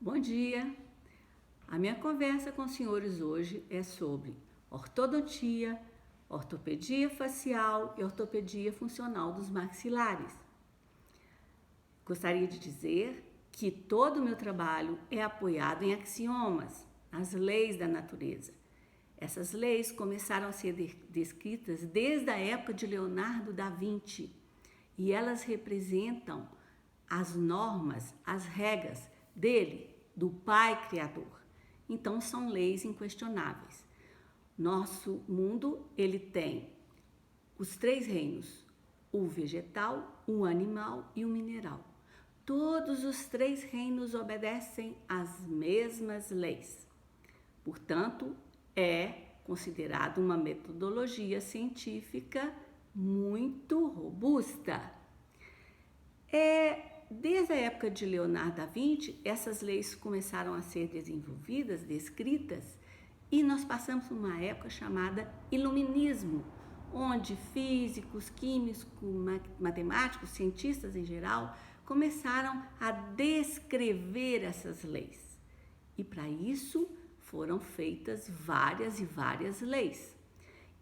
Bom dia! A minha conversa com os senhores hoje é sobre ortodontia, ortopedia facial e ortopedia funcional dos maxilares. Gostaria de dizer que todo o meu trabalho é apoiado em axiomas, as leis da natureza. Essas leis começaram a ser descritas desde a época de Leonardo da Vinci e elas representam as normas, as regras dele, do Pai Criador. Então são leis inquestionáveis. Nosso mundo, ele tem os três reinos: o vegetal, o animal e o mineral. Todos os três reinos obedecem às mesmas leis. Portanto, é considerado uma metodologia científica muito robusta. Desde a época de Leonardo da Vinci, essas leis começaram a ser desenvolvidas, descritas, e nós passamos por uma época chamada Iluminismo, onde físicos, químicos, matemáticos, cientistas em geral, começaram a descrever essas leis. E para isso foram feitas várias e várias leis.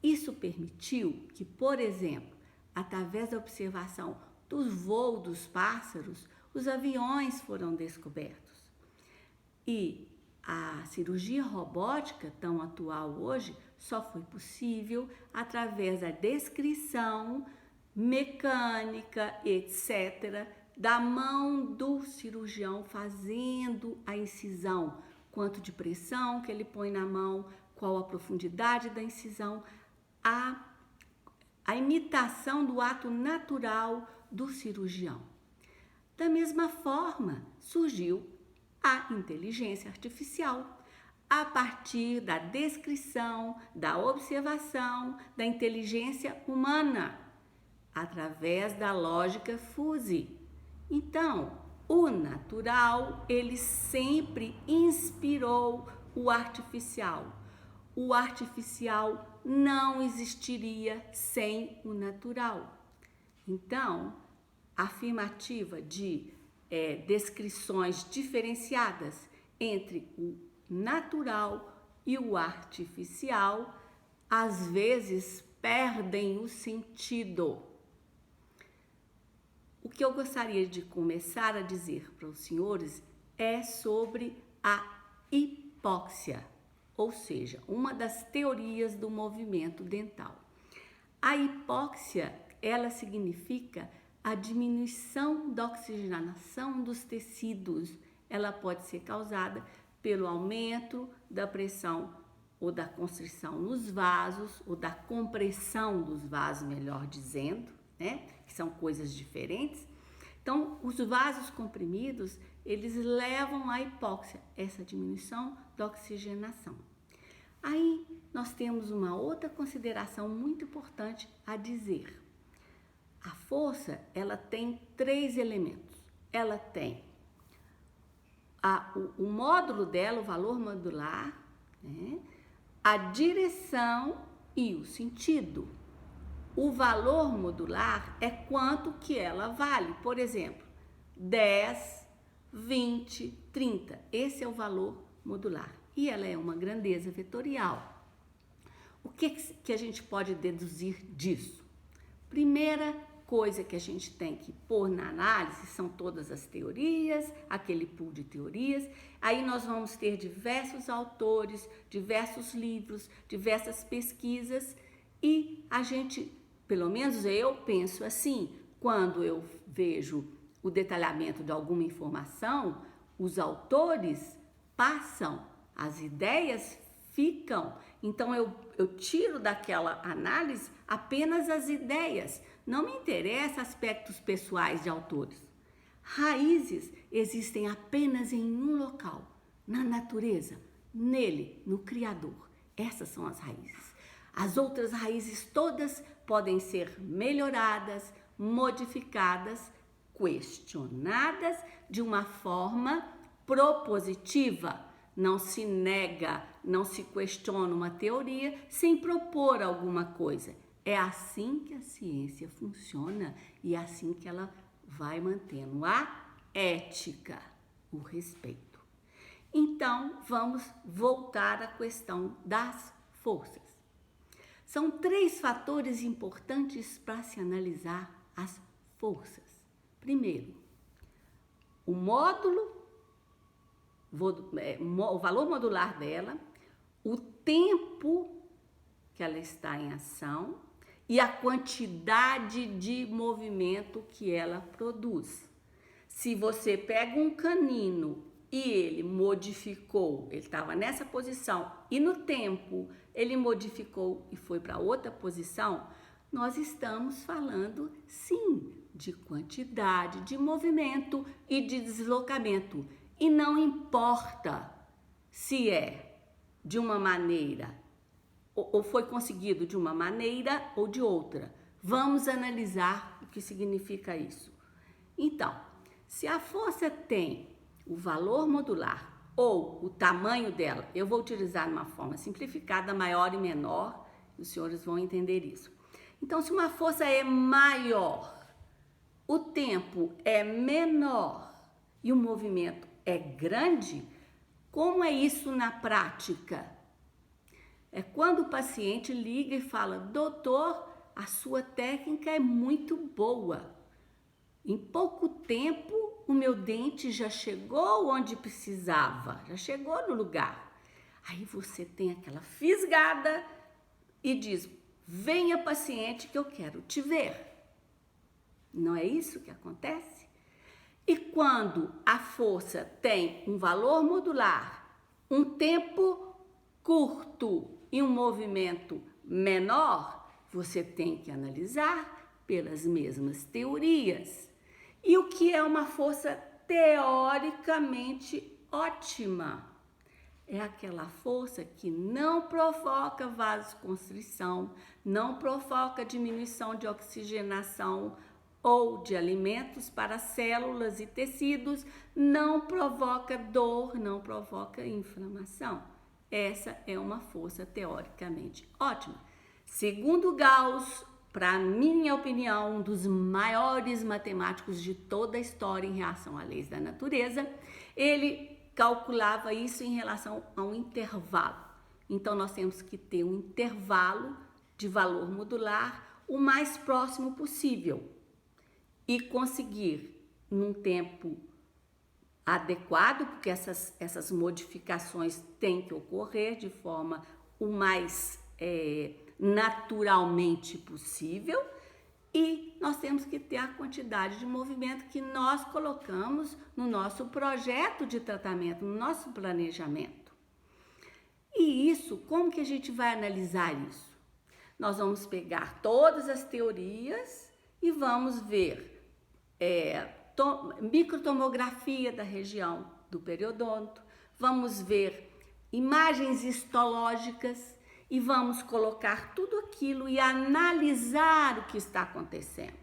Isso permitiu que, por exemplo, através da observação do voo dos pássaros, os aviões foram descobertos. E a cirurgia robótica, tão atual hoje, só foi possível através da descrição mecânica, etc., da mão do cirurgião fazendo a incisão, quanto de pressão que ele põe na mão, qual a profundidade da incisão, a imitação do ato natural do cirurgião. Da mesma forma, surgiu a inteligência artificial, a partir da descrição, da observação, da inteligência humana, através da lógica fuzzy. Então, o natural, ele sempre inspirou o artificial. O artificial não existiria sem o natural. Então, a afirmativa de descrições diferenciadas entre o natural e o artificial, às vezes perdem o sentido. O que eu gostaria de começar a dizer para os senhores é sobre a hipóxia, ou seja, uma das teorias do movimento dental. A hipóxia, ela significa a diminuição da oxigenação dos tecidos. Ela pode ser causada pelo aumento da pressão ou da constrição nos vasos, ou da compressão dos vasos, melhor dizendo, né? Que são coisas diferentes. Então, os vasos comprimidos, eles levam à hipóxia, essa diminuição da oxigenação. Aí, nós temos uma outra consideração muito importante a dizer. A força, ela tem três elementos. Ela tem o módulo dela, o valor modular, né? A direção e o sentido. O valor modular é quanto que ela vale. Por exemplo, 10, 20, 30. Esse é o valor modular. E ela é uma grandeza vetorial. O que a gente pode deduzir disso? Primeira coisa que a gente tem que pôr na análise são todas as teorias, aquele pool de teorias. Aí nós vamos ter diversos autores, diversos livros, diversas pesquisas e a gente, pelo menos eu penso assim, quando eu vejo o detalhamento de alguma informação, os autores passam, as ideias ficam. Então eu tiro daquela análise apenas as ideias. Não me interessa aspectos pessoais de autores. Raízes existem apenas em um local, na natureza, nele, no Criador. Essas são as raízes. As outras raízes todas podem ser melhoradas, modificadas, questionadas de uma forma propositiva. Não se nega, não se questiona uma teoria sem propor alguma coisa. É assim que a ciência funciona e é assim que ela vai mantendo a ética, o respeito. Então, vamos voltar à questão das forças. São 3 fatores importantes para se analisar as forças. Primeiro, o valor modular dela, o tempo que ela está em ação e a quantidade de movimento que ela produz. Se você pega um canino e ele modificou, ele estava nessa posição e no tempo ele modificou e foi para outra posição, nós estamos falando sim de quantidade de movimento e de deslocamento. E não importa se é de uma maneira ou foi conseguido de uma maneira ou de outra. Vamos analisar o que significa isso. Então, se a força tem o valor modular ou o tamanho dela, eu vou utilizar uma forma simplificada, maior e menor, os senhores vão entender isso. Então, se uma força é maior, o tempo é menor e o movimento é grande, como é isso na prática? É quando o paciente liga e fala: doutor, a sua técnica é muito boa. Em pouco tempo, o meu dente já chegou onde precisava, já chegou no lugar. Aí você tem aquela fisgada e diz: venha, paciente, que eu quero te ver. Não é isso que acontece? E quando a força tem um valor modular, um tempo curto e um movimento menor, você tem que analisar pelas mesmas teorias. E o que é uma força teoricamente ótima? É aquela força que não provoca vasoconstrição, não provoca diminuição de oxigenação ou de alimentos para células e tecidos, não provoca dor, não provoca inflamação. Essa é uma força teoricamente ótima. Segundo Gauss, para minha opinião, um dos maiores matemáticos de toda a história em relação a leis da natureza, ele calculava isso em relação a um intervalo. Então, nós temos que ter um intervalo de valor modular o mais próximo possível e conseguir, num tempo adequado, porque essas modificações têm que ocorrer de forma o mais naturalmente possível, e nós temos que ter a quantidade de movimento que nós colocamos no nosso projeto de tratamento, no nosso planejamento. E isso, como que a gente vai analisar isso? Nós vamos pegar todas as teorias e vamos ver microtomografia da região do periodonto, vamos ver imagens histológicas e vamos colocar tudo aquilo e analisar o que está acontecendo.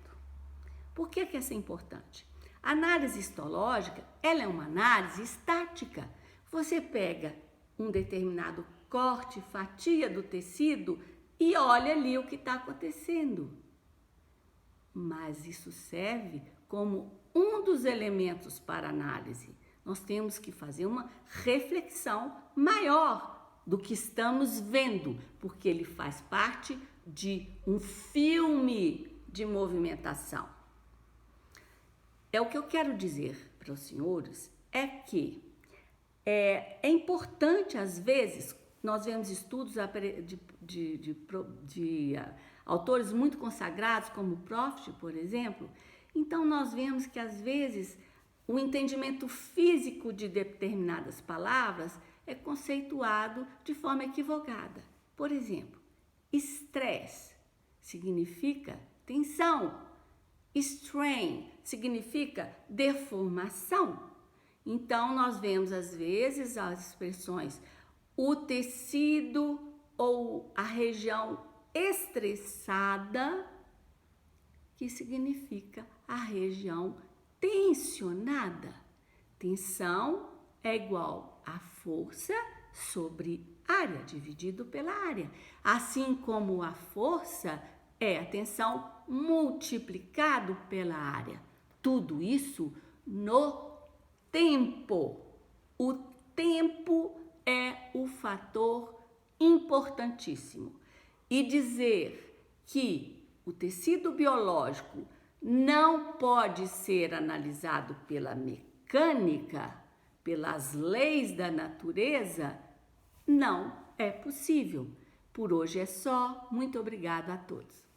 Por que isso é importante? A análise histológica, ela é uma análise estática. Você pega um determinado corte, fatia do tecido e olha ali o que está acontecendo. Mas isso serve como um dos elementos para análise. Nós temos que fazer uma reflexão maior do que estamos vendo, porque ele faz parte de um filme de movimentação. O que eu quero dizer para os senhores é que é importante, às vezes, nós vemos estudos de autores muito consagrados, como Proft, por exemplo. Então, nós vemos que, às vezes, o entendimento físico de determinadas palavras é conceituado de forma equivocada. Por exemplo, estresse significa tensão, strain significa deformação. Então, nós vemos, às vezes, as expressões o tecido ou a região estressada, que significa a região tensionada. Tensão é igual a força sobre área, dividido pela área. Assim como a força é a tensão multiplicado pela área. Tudo isso no tempo. O tempo fator importantíssimo. E dizer que o tecido biológico não pode ser analisado pela mecânica, pelas leis da natureza, não é possível. Por hoje é só. Muito obrigada a todos.